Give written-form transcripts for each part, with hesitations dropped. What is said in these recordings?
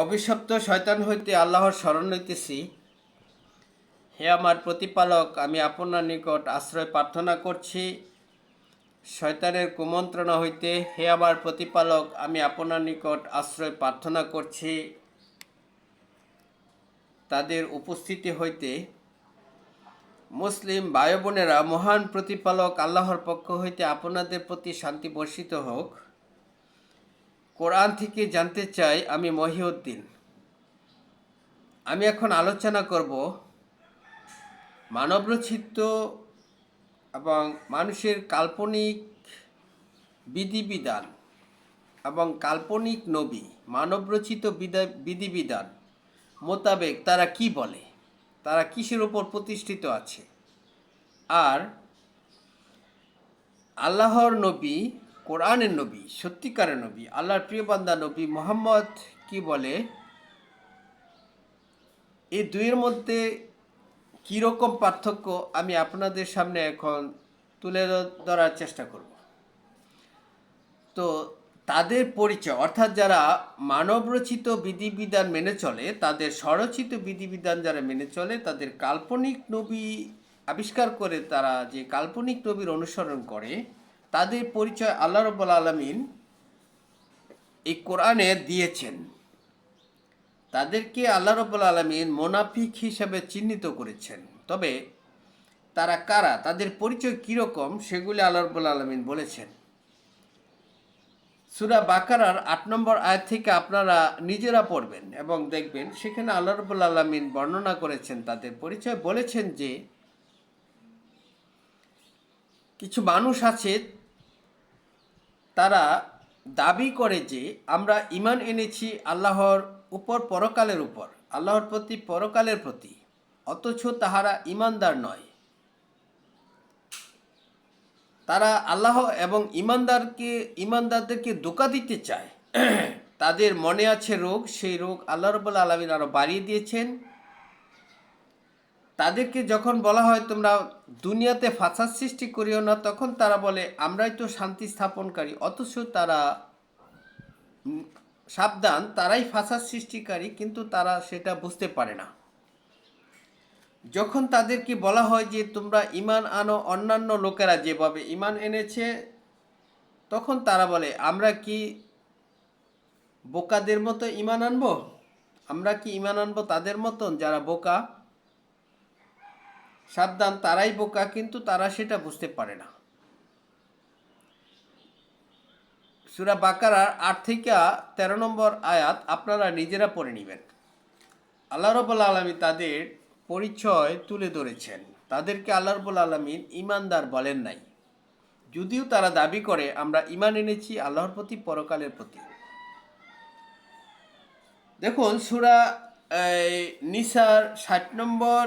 অভিশপ্ত শয়তান হইতে আল্লাহর শরণ লইতেছি। হে আমার প্রতিপালক, আমি আপনার নিকট আশ্রয় প্রার্থনা করছি শয়তানের কুমন্ত্রণা হইতে। হে আমার প্রতিপালক, আমি আপনার নিকট আশ্রয় প্রার্থনা করছি তাদের উপস্থিতি হইতে। মুসলিম ভাই বোনেরা, মহান প্রতিপালক আল্লাহর পক্ষ হইতে আপনাদের প্রতি শান্তি বর্ষিত হোক। কোরআন থেকে জানতে চাই, আমি মহিউদ্দিন। আমি এখন আলোচনা করব মানবরচিত এবং মানুষের কাল্পনিক বিধিবিধান এবং কাল্পনিক নবী মানবরচিত বিধিবিধান মোতাবেক তারা কি বলে, তারা কিসের উপর প্রতিষ্ঠিত আছে, আর আল্লাহর নবী, কোরআনের নবী, সত্যিকারের নবী, আল্লাহর প্রিয় বান্দা নবী মুহাম্মদ কি বলে, এই দুইয়ের মধ্যে কীরকম পার্থক্য আমি আপনাদের সামনে এখন তুলে ধরার চেষ্টা করব। তো তাদের পরিচয়, অর্থাৎ যারা মানবরচিত বিধিবিধান মেনে চলে, তাদের স্বরচিত বিধিবিধান যারা মেনে চলে, তাদের কাল্পনিক নবী আবিষ্কার করে তারা যে কাল্পনিক নবীর অনুসরণ করে, তাদের পরিচয় আল্লাহ রাব্বুল আলামিন এই কোরআনে দিয়েছেন। তাদেরকে আল্লাহ রাব্বুল আলামিন মুনাফিক হিসাবে চিহ্নিত করেছেন। তবে তারা কারা, তাদের পরিচয় কীরকম, সেগুলি আল্লাহ রাব্বুল আলামিন বলেছেন। সূরা বাকারার ৮ নম্বর আয়াত থেকে আপনারা নিজেরা পড়বেন এবং দেখবেন, সেখানে আল্লাহ রাব্বুল আলামিন বর্ণনা করেছেন তাদের পরিচয়। বলেছেন যে কিছু মানুষ আছে, তারা দাবি করে যে আমরা ঈমান এনেছি আল্লাহর উপর, পরকালের উপর, আল্লাহর প্রতি, পরকালের প্রতি, অথচ তাহারা ঈমানদার নয়। তারা আল্লাহ এবং ঈমানদারদেরকে ধোঁকা দিতে চায়। তাদের মনে আছে রোগ, সেই রোগ আল্লাহ রাব্বুল আলামিন আরও বাড়িয়ে দিয়েছেন। তাদেরকে যখন বলা হয় তোমরা দুনিয়াতে ফাসাদ সৃষ্টি করিও না, তখন তারা বলে আমরাই তো শান্তি স্থাপনকারী, অথচ তারা সাবধান, তারাই ফাসাদ সৃষ্টিকারী, কিন্তু তারা সেটা বুঝতে পারে না। যখন তাদেরকে বলা হয় যে তোমরা ঈমান আনো অন্যান্য লোকেরা যেভাবে ঈমান এনেছে, তখন তারা বলে আমরা কি বোকাদের মতো ঈমান আনবো, আমরা কি ঈমান আনবো তাদের মতন যারা বোকা। সাবধান, তারাই বোকা, কিন্তু তারা সেটা বুঝতে পারে না। সূরা বাকারার ৮ থেকে ১৩ নম্বর আয়াত আপনারা নিজেরা পড়ে নেবেন। আল্লাহ রাব্বুল আলামিন তাদের পরিচয় তুলে ধরেছেন। তাদেরকে আল্লাহ রাব্বুল আলামিন ঈমানদার বলেন নাই, যদিও তারা দাবি করে আমরা ঈমান এনেছি আল্লাহর প্রতি, পরকালের প্রতি। দেখুন সূরা নিসার ৬০ নম্বর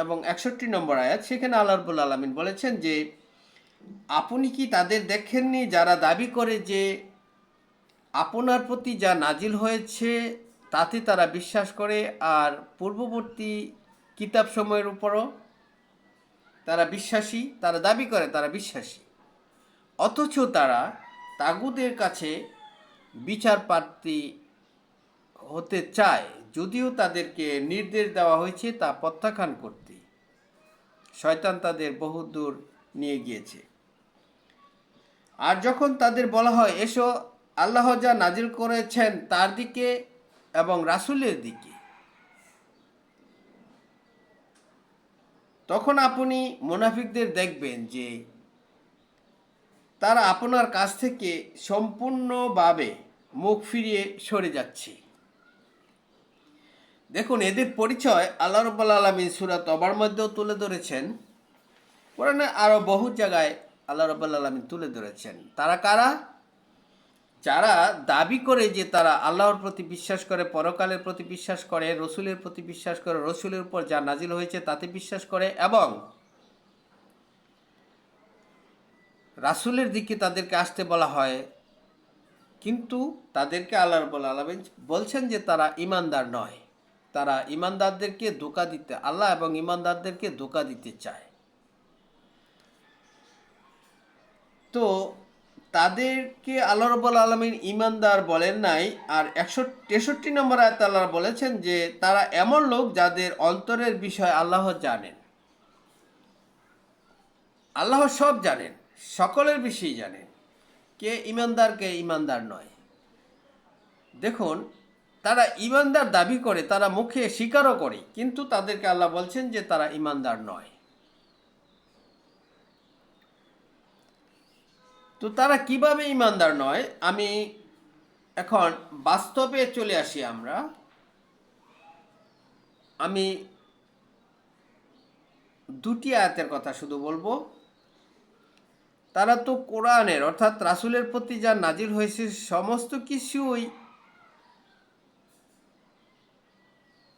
এবং ৬১ নম্বর আয়াত, সেখানে আল্লাহ রাব্বুল আলামিন বলেছেন যে আপনি কি তাদের দেখেননি যারা দাবি করে যে আপনার প্রতি যা নাজিল হয়েছে তাতে তারা বিশ্বাস করে, আর পূর্ববর্তী কিতাবসমূহের উপরও তারা বিশ্বাসী, তারা দাবি করে তারা বিশ্বাসী, অথচ তারা তাগুদের কাছে বিচার প্রার্থী হতে চায়, যদিও তাদেরকে নির্দেশ দেওয়া হয়েছে তা প্রত্যাখ্যান করতে। শয়তান তাদের বহুদূর নিয়ে গিয়েছে। আর যখন তাদের বলা হয় এসো আল্লাহ যা নাজিল করেছেন তার দিকে এবং রাসূলের দিকে, তখন আপনি মুনাফিকদের দেখবেন যে তারা আপনার কাছ থেকে সম্পূর্ণভাবে মুখ ফিরিয়ে সরে যাচ্ছে। দেখুন এদের পরিচয় আল্লাহ রাব্বুল আলামিন সূরা তবার মধ্যেও তুলে ধরেছেন, কোরআনে আরও বহু জায়গায় আল্লাহ রাব্বুল আলামিন তুলে ধরেছেন। তারা কারা? যারা দাবি করে যে তারা আল্লাহর প্রতি বিশ্বাস করে, পরকালের প্রতি বিশ্বাস করে, রসুলের প্রতি বিশ্বাস করে, রসুলের উপর যা নাজিল হয়েছে তাতে বিশ্বাস করে, এবং রাসূলের দিকে তাদেরকে আসতে বলা হয়, কিন্তু তাদেরকে আল্লাহ রাব্বুল আলামিন বলছেন যে তারা ঈমানদার নয়। তারা ঈমানদারদেরকে ধোঁকা দিতে, আল্লাহ এবং ঈমানদারদেরকে ধোঁকা দিতে চায়। তো তাদেরকে আল্লাহ রাব্বুল আলামিন ঈমানদার বলেন নাই। আর 163 নম্বর আয়াতে আল্লাহ বলেছেন যে তারা এমন লোক যাদের অন্তরের বিষয় আল্লাহ জানেন। আল্লাহ সব জানেন, সকলের বিষয়ই জানেন, কে ঈমানদার কে ঈমানদার নয়। দেখুন, তারা ঈমানদার দাবি করে, তারা মুখে স্বীকারও করে, কিন্তু তাদেরকে আল্লাহ বলছেন যে তারা ঈমানদার নয়। তো তারা কিভাবে ঈমানদার নয়, আমি এখন বাস্তবে চলে আসি। আমি দুটি আয়াতের কথা শুধু বলবো। তারা তো কোরআনের অর্থাৎ রাসূলের প্রতি যা নাজিল হয়েছে সমস্ত কিছুই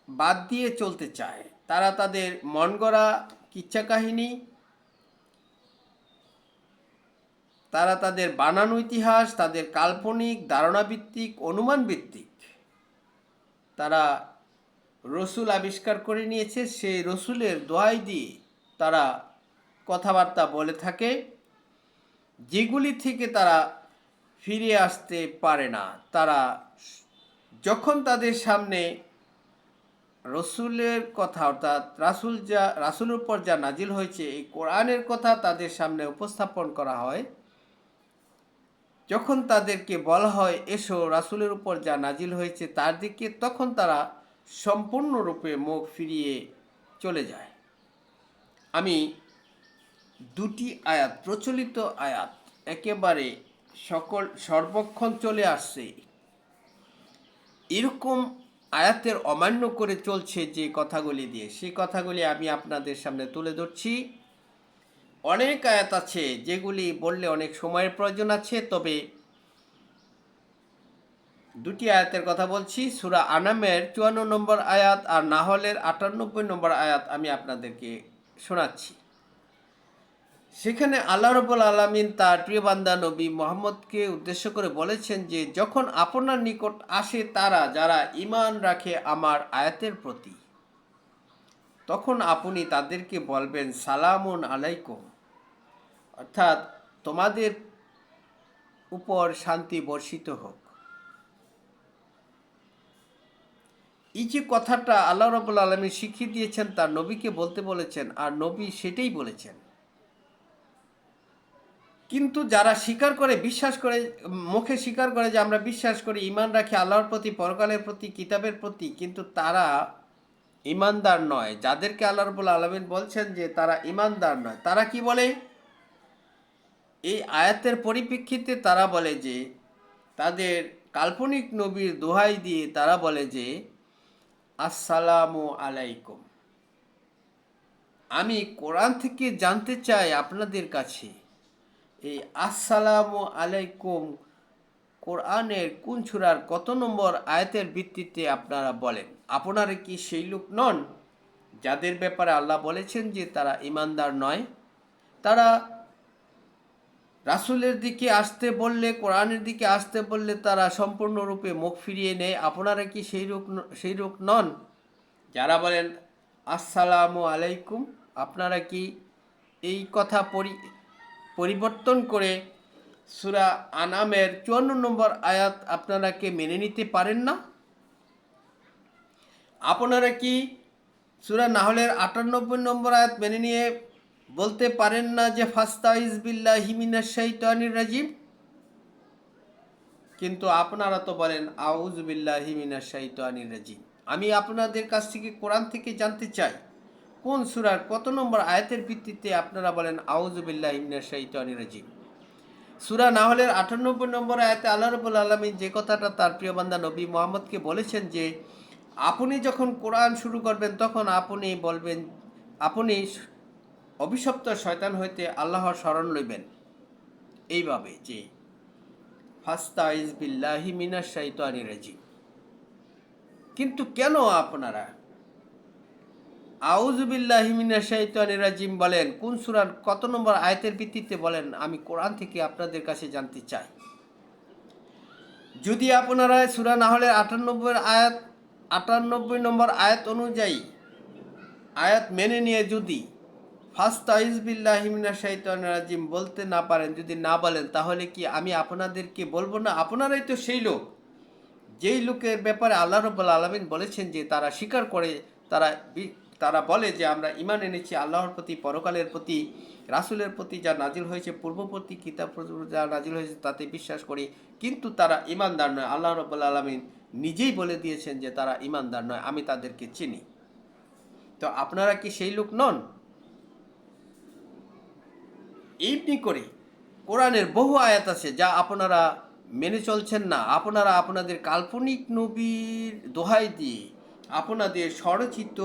বাদ দিয়ে চলতে চায়। তারা তাদের মন গড়া কিচ্ছা কাহিনী, তারা তাদের বানানো ইতিহাস, তাদের কাল্পনিক ধারণাভিত্তিক অনুমান ভিত্তিক তারা রসুল আবিষ্কার করে নিয়েছে। সেই রসুলের দোহাই দিয়ে তারা কথাবার্তা বলে থাকে, যেগুলি থেকে তারা ফিরে আসতে পারে না। তারা যখন তাদের সামনে রসুলের কথা অর্থাৎ রাসূলের উপর যা নাজিল হয়েছে এই কোরআনের কথা তাদের সামনে উপস্থাপন করা হয়, যখন তাদেরকে বলা হয় এসো রাসূলের উপর যা নাজিল হয়েছে তার দিকে, তখন তারা সম্পূর্ণরূপে মুখ ফিরিয়ে চলে যায়। আমি দুটি আয়াত, প্রচলিত আয়াত, একেবারে সর্বক্ষণ চলে আসছে এরকম আয়াতের অমান্য করে চলছে যে কথাগুলি দিয়ে, সেই কথাগুলি আমি আপনাদের সামনে তুলে ধরছি। অনেক আয়াত আছে যেগুলি বললে অনেক সময়ের প্রয়োজন আছে, তবে দুটি আয়াতের কথা বলছি। সূরা আনামের 54 নম্বর আয়াত আর নাহলের 98 নম্বর আয়াত আমি আপনাদেরকে শোনাচ্ছি। সেখানে আল্লাহ রাব্বুল আলামিন তার প্রিয় বান্দা নবী মুহাম্মদকে উদ্দেশ্য করে বলেছেন যে যখন আপনার নিকট আসে তারা যারা ঈমান রাখে আমার আয়াতের প্রতি, তখন আপনি তাদেরকে বলবেন সালামুন আলাইকুম, অর্থাৎ তোমাদের উপর শান্তি বর্ষিত হোক। এই যে কথাটা আল্লাহ রাব্বুল আলামিন শিখিয়ে দিয়েছেন, তার নবীকে বলতে বলেছেন, আর নবী সেটাই বলেছেন। কিন্তু যারা স্বীকার করে, বিশ্বাস করে, মুখে স্বীকার করে যে আমরা বিশ্বাস করি, ঈমান রাখি আল্লাহর প্রতি, পরকালের প্রতি, কিতাবের প্রতি, কিন্তু তারা ঈমানদার নয়, যাদেরকে আল্লাহ রাব্বুল আলামিন বলছেন যে তারা ঈমানদার নয়, তারা কি বলে? এই আয়াতের পরিপ্রেক্ষিতে তারা বলে যে তাদের কাল্পনিক নবীর দোহাই দিয়ে তারা বলে যে আসসালামু আলাইকুম। আমি কোরআন থেকে জানতে চাই আপনাদের কাছে, এই আসসালামু আলাইকুম কোরআনের কোন সূরার কত নম্বর আয়াতের ভিত্তিতে আপনারা বলেন? আপনারা কি সেই লোক নন যাদের ব্যাপারে আল্লাহ বলেছেন যে তারা ঈমানদার নয়? তারা রাসূলের দিকে আসতে বললে, কোরআনের দিকে আসতে বললে তারা সম্পূর্ণরূপে মুখ ফিরিয়ে নেয়। আপনারা কি সেই লোক নন যারা বলেন আসসালামু আলাইকুম? আপনারা কি এই কথা পরিবর্তন করে সূরা আনামের 54 নম্বর আয়াত আপনারা কি মেনে নিতে পারেন না? আপনারা কি সূরা নাহলের 98 নম্বর আয়াত মেনে নিয়ে বলতে পারেন না যে ফাস্তাইজ বিল্লাহি মিনাশ শাইতানির রাজিম? কিন্তু আপনারা তো বলেন আউযু বিল্লাহি মিনাশ শাইতানির রাজিম। আমি আপনাদের কাছ থেকে কোরআন থেকে জানতে চাই কোন সূরার কত নম্বর আয়াতের ভিত্তিতে আপনারা বলেন আউযু বিল্লাহি মিনাশ শাইতানির রাজিম। সূরা নাহলের 98 নম্বর আয়াতে আল্লাহ রাব্বুল আলামিন যে কথাটা তার প্রিয় বান্দা নবী মুহাম্মদকে বলেছেন যে আপনি যখন কোরআন শুরু করবেন তখন আপনি বলবেন, আপনি অভিশপ্ত শয়তান হইতে আল্লাহর শরণ লইবেন এইভাবে যে ফাস্তাইজ বিল্লাহি মিনাশ শাইতানির রাজিম। কিন্তু কেন আপনারা আউযু বিল্লাহি মিনাশ শাইতানির রাজিম বলেন? কোন সূরার কত নম্বর আয়াতের ভিত্তিতে বলেন? আমি কোরআন থেকে আপনাদের কাছে জানতে চাই। যদি আপনারা সূরা নাহলের 98 নম্বর আয়াত অনুযায়ী আয়াত মেনে নিয়ে যদি ফাস্তাইজ বিল্লাহি মিনাশ শাইতানির রাজিম বলতে না পারেন, যদি না বলেন, তাহলে কি আমি আপনাদেরকে বলবো না? আপনারাই তো সেই লোক, যেই লোকের ব্যাপারে আল্লাহ রাব্বুল আলামিন বলেছেন যে তারা স্বীকার করে, তারা তারা বলে যে আমরা ঈমান এনেছি আল্লাহর প্রতি, পরকালের প্রতি, রাসূলের প্রতি, যা নাজিল হয়েছে পূর্ববর্তী কিতাব যা নাজিল হয়েছে তাতে বিশ্বাস করি, কিন্তু তারা ঈমানদার নয়। আল্লাহ রাব্বুল আলামিন নিজেই বলে দিয়েছেন যে তারা ঈমানদার নয়, আমি তাদেরকে চিনি। তো আপনারা কি সেই লোক নন? এমনি করে কোরআনের বহু আয়াত আছে যা আপনারা মেনে চলছেন না। আপনারা আপনাদের কাল্পনিক নবীর দোহাই দিয়ে, আপনাদের স্বরচিত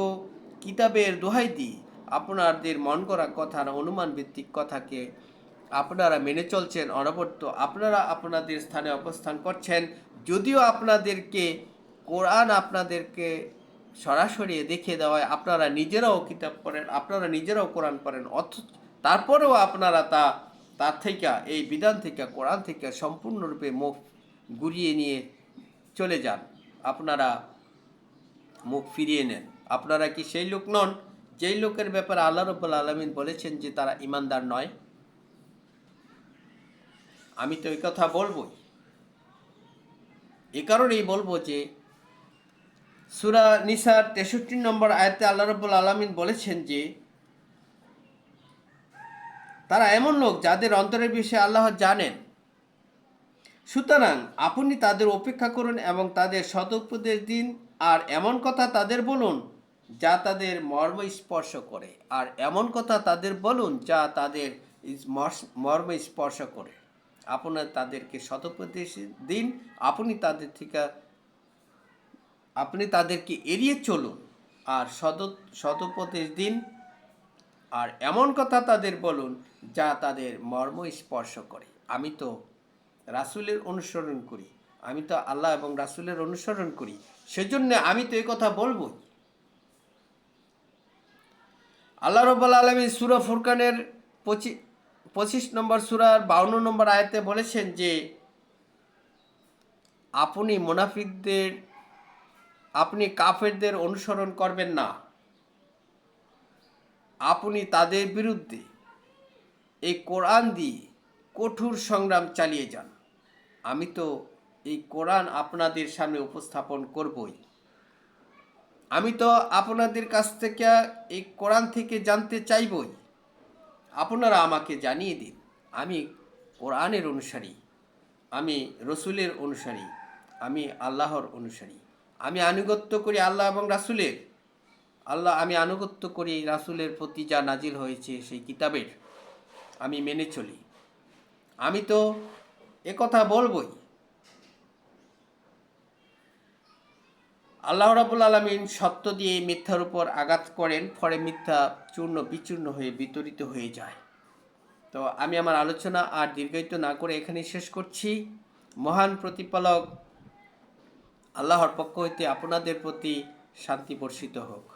কিতাবের দোহাই দিয়ে, আপনাদের মন করা কথা, অনুমান ভিত্তিক কথাকে আপনারা মেনে চলছেন অনবরত। আপনারা আপনাদের স্থানে অবস্থান করছেন, যদিও আপনাদেরকে কোরআন আপনাদেরকে সরাসরি দেখিয়ে দেওয়ায় আপনারা নিজেরাও কিতাব পড়েন, আপনারা নিজেরাও কোরআন পড়েন, তারপরেও আপনারা তার থেকে, এই বিধান থেকে, কোরআন থেকে সম্পূর্ণরূপে মুখ ঘুরিয়ে নিয়ে চলে যান, আপনারা মুখ ফিরিয়ে নেন। আপনারা কি সেই লোক নন যেই লোকের ব্যাপারে আল্লাহ রাব্বুল আলামিন বলেছেন যে তারা ঈমানদার নয়? আমি তো এই কথা বলবোই। এ কারণেই বলবো যে সূরা নিসার 63 নম্বর আয়াতে আল্লাহ রাব্বুল আলামিন বলেছেন যে তারা এমন লোক যাদের অন্তরের বিষয়ে আল্লাহ জানেন। সুতরাং আপনি তাদের উপেক্ষা করুন এবং তাদের সদুপদেশ দিন, আর এমন কথা তাদের বলুন যা তাদের মর্ম স্পর্শ করে, আর এমন কথা তাদের বলুন যা তাদের মর্ম স্পর্শ করে। আপনার তাদেরকে সদুপদেশ দিন, আপনি তাদেরকে এড়িয়ে চলুন, আর সদুপদেশ দিন, আর এমন কথা তাদের বলুন যা তাদের মর্ম স্পর্শ করে। আমি তো রাসূলের অনুসরণ করি, আমি তো আল্লাহ এবং রাসূলের অনুসরণ করি, সেজন্য আমি তো এই কথা বলবো। আল্লাহ রাব্বুল আলামিন সূরা ফুরকানের 25 নম্বর সূরার 52 নম্বর আয়াতে বলেছেন যে আপনি কাফেরদের অনুসরণ করবেন না, আপনি তাদের বিরুদ্ধে এই কোরআন দিয়ে কঠোর সংগ্রাম চালিয়ে যান। আমি তো এই কোরআন আপনাদের সামনে উপস্থাপন করবই। আমি তো আপনাদের কাছ থেকে এই কোরআন থেকে জানতে চাইবই। আপনারা আমাকে জানিয়ে দিন আমি কোরআনের অনুসারী, আমি রসুলের অনুসারী, আমি আল্লাহর অনুসারী, আমি আনুগত্য করি আল্লাহ এবং রাসূলের। আমি আনুগত্য করি রাসূলের প্রতি যা নাজিল হয়েছে সেই কিতাবের, আমি মেনে চলি। আমি তো একথা বলবই। আল্লাহ রাব্বুল আলামিন সত্য দিয়ে মিথ্যার উপর আঘাত করেন, ফলে মিথ্যা চূর্ণ বিচূর্ণ হয়ে বিতরিত হয়ে যায়। তো আমি আমার আলোচনা আর দীর্ঘায়িত না করে এখানেই শেষ করছি। মহান প্রতিপালক আল্লাহর পক্ষ হইতে আপনাদের প্রতি শান্তি বর্ষিত হোক।